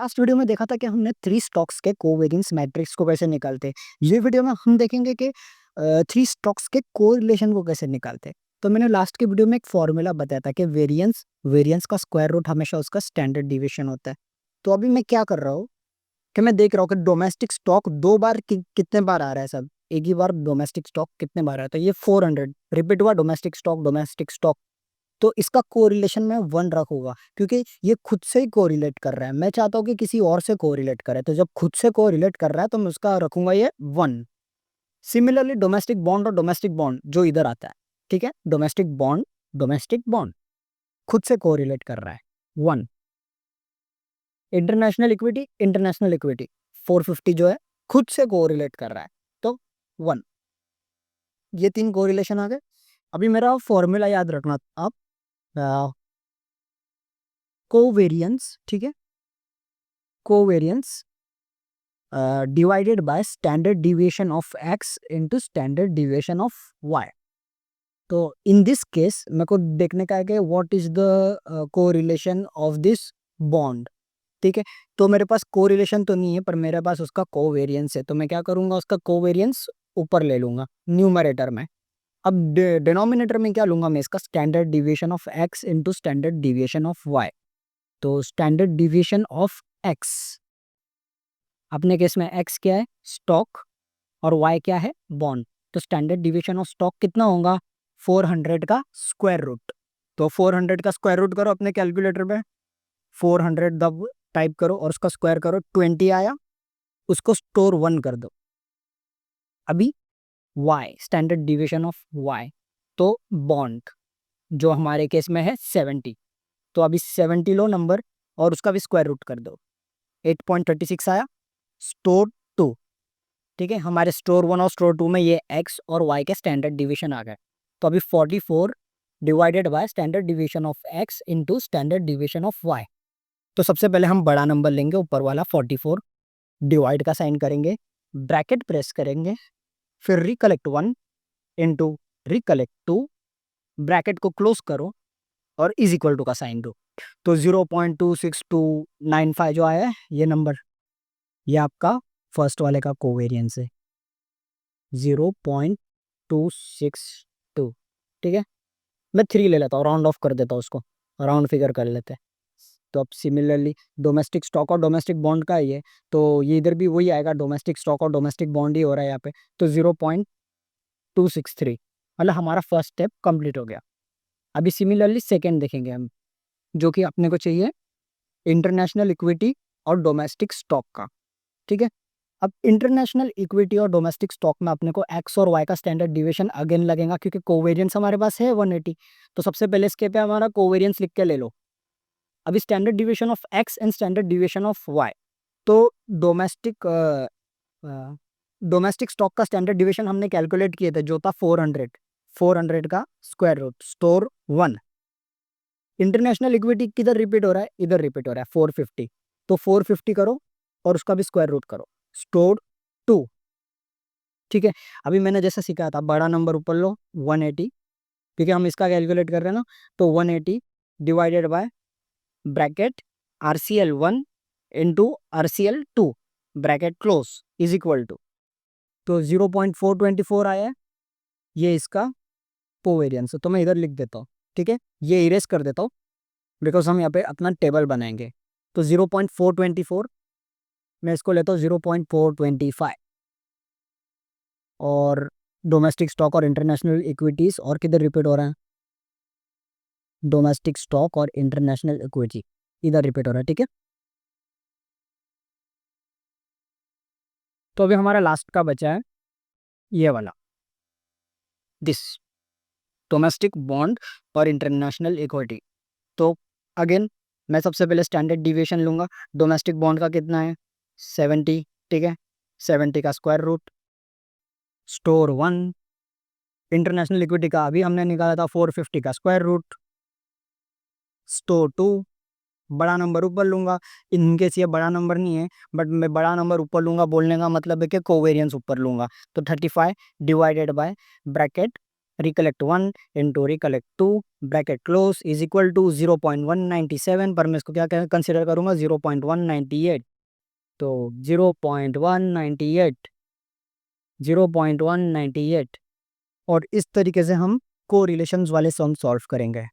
Last video में देखा था कि हमने थ्री स्टॉक्स के कोवेरिएंस मैट्रिक्स को कैसे निकालते हैं। ये वीडियो में हम देखेंगे कि थ्री स्टॉक्स के कोरिलेशन को कैसे निकालते हैं। तो मैंने लास्ट के वीडियो में एक फॉर्मूला बताया था कि वेरिएंस वेरिएंस का स्क्वायर रूट हमेशा उसका स्टैंडर्ड डिवीजन होता है। तो अभी मैं क्या कर रहा हूँ कि मैं देख रहा हूँ कि डोमेस्टिक स्टॉक दो बार कितने बार आ रहा है। सब एक ही बार डोमेस्टिक स्टॉक कितने बार आता है। ये 400 रिपीट हुआ डोमेस्टिक स्टॉक। तो इसका कोरिलेशन मैं 1 रखूंगा क्योंकि ये खुद से ही कोरिलेट कर रहा है। मैं चाहता हूँ कि किसी और से कोरिलेट करे, तो जब खुद से कोरिलेट कर रहा है तो मैं उसका रखूंगा ये 1। सिमिलरली डोमेस्टिक बॉन्ड जो इधर आता है, ठीक है, डोमेस्टिक बॉन्ड खुद से कोरिलेट कर रहा है 1। इंटरनेशनल इक्विटी 450 जो है खुद से कोरिलेट कर रहा है, तो 1। ये तीन कोरिलेशन आ गए। अभी मेरा फॉर्मूला याद रखना आप, कोवेरियंस, ठीक है, covariance divided by standard deviation of X into standard deviation of Y. तो इन दिस केस मेरे को देखने का है कि what is the correlation of this bond, ठीक है। तो मेरे पास कोरिलेशन तो नहीं है पर मेरे पास उसका कोवेरियंस है, तो मैं क्या करूंगा, उसका कोवेरियंस ऊपर ले लूंगा न्यूमरेटर में। अब डिनोमिनेटर में क्या लूंगा मैं, इसका standard deviation of X into standard deviation of Y. तो स्टैंडर्ड डिविएशन ऑफ एक्स, अपने केस में एक्स क्या है, स्टॉक, और वाई क्या है, बॉन्ड। तो स्टैंडर्ड डिवीजन ऑफ स्टॉक कितना होगा, 400 का स्क्वायर रूट। तो 400 का स्क्वायर रूट करो अपने कैलकुलेटर में, 400 दब टाइप करो और उसका स्क्वायर करो, 20 आया, उसको स्टोर 1 कर दो। अभी Y, standard division of Y, तो बॉन्ड जो हमारे केस में है 70, तो अभी 70 लो नंबर और उसका भी स्क्वायर रूट कर दो, 8.36 आया, स्टोर 2, ठीक है। हमारे स्टोर 1 और स्टोर 2 में ये एक्स और वाई के स्टैंडर्ड डिवीजन आ गए। तो अभी 44 divided by standard division of X into standard division of Y. तो सबसे पहले हम बड़ा नंबर लेंगे, ऊपर वाला 44, डिवाइड का साइन करेंगे, ब्रैकेट प्रेस करेंगे, फिर रिकलेक्ट 1 इंटू रिकलेक्ट 2, ब्रैकेट को क्लोज करो और इज इक्वल टू का साइन दो। तो 0.26295 जो आया है ये नंबर, ये आपका फर्स्ट वाले का कोवेरियंस है, 0.262, ठीक है। मैं 3 ले लेता हूँ, राउंड ऑफ कर देता हूँ उसको, राउंड फिगर कर लेते हैं। तो अब सिमिलरली डोमेस्टिक स्टॉक और डोमेस्टिक बॉन्ड का ही है, तो ये इधर भी वही आएगा, डोमेस्टिक स्टॉक और डोमेस्टिक बॉन्ड ही हो रहा है यहाँ पे। तो 0.263, मतलब हमारा फर्स्ट स्टेप कंप्लीट हो गया। अभी सिमिलरली सेकेंड देखेंगे हम, जो कि अपने को चाहिए इंटरनेशनल इक्विटी और डोमेस्टिक स्टॉक का, ठीक है। अब इंटरनेशनल इक्विटी और डोमेस्टिक स्टॉक में अपने को एक्स और वाई का स्टैंडर्ड डिवीजन अगेन लगेगा, क्योंकि कोवेरियंस हमारे पास है 180। तो सबसे पहले इसके पे हमारा कोवेरियंस लिख के ले लो। अभी standard division of X and standard division of Y, तो डोमेस्टिक डोमेस्टिक स्टॉक का स्टैंडर्ड डिवीजन हमने कैलकुलेट किए थे, जो था 400 का square root store 1। International equity किधर रिपीट हो रहा है, इधर रिपीट हो रहा है 450, तो 450 करो और उसका भी स्क्वायर रूट करो, स्टोर 2, ठीक है। अभी मैंने जैसा सिखाया था, बड़ा नंबर ऊपर लो 180, क्योंकि हम इसका कैलकुलेट कर रहे हैं ना, तो 180 divided by bracket RCL1 into RCL2, bracket close, is equal to, तो 0.424 आया है, ये इसका कोवेरियंस है। तो मैं इधर लिख देता हूँ, ठीक है, ये इरेज कर देता हूँ बिकॉज हम यहाँ पे अपना टेबल बनाएंगे। तो 0.424 मैं इसको लेता हूँ 0.425, और डोमेस्टिक स्टॉक और इंटरनेशनल इक्विटीज और किधर रिपीट हो रहा है, डोमेस्टिक स्टॉक और इंटरनेशनल इक्विटी इधर रिपीट हो रहा है, ठीक है। तो अभी हमारा लास्ट का बचा है ये वाला, दिस डोमेस्टिक बॉन्ड और इंटरनेशनल इक्विटी। तो अगेन मैं सबसे पहले स्टैंडर्ड डिविएशन लूंगा। डोमेस्टिक बॉन्ड का कितना है, 70, ठीक है, 70 का square root, store 1। International equity का अभी हमने निकाला था 450 का स्क्वायर रूट, स्टोर 2। बड़ा नंबर ऊपर लूंगा, इनकेस ये बड़ा नंबर नहीं है बट मैं बड़ा नंबर ऊपर लूंगा, बोलने का मतलब है कि कोवेरियंस ऊपर लूंगा। तो 35 divided by bracket recollect 1 into recollect 2 bracket close is equal to 0.197, पर मैं इसको क्या कंसिडर करूँगा 0.198। तो 0.198 0.198 और इस तरीके से हम कोरिलेशंस वाले सम सॉल्व करेंगे।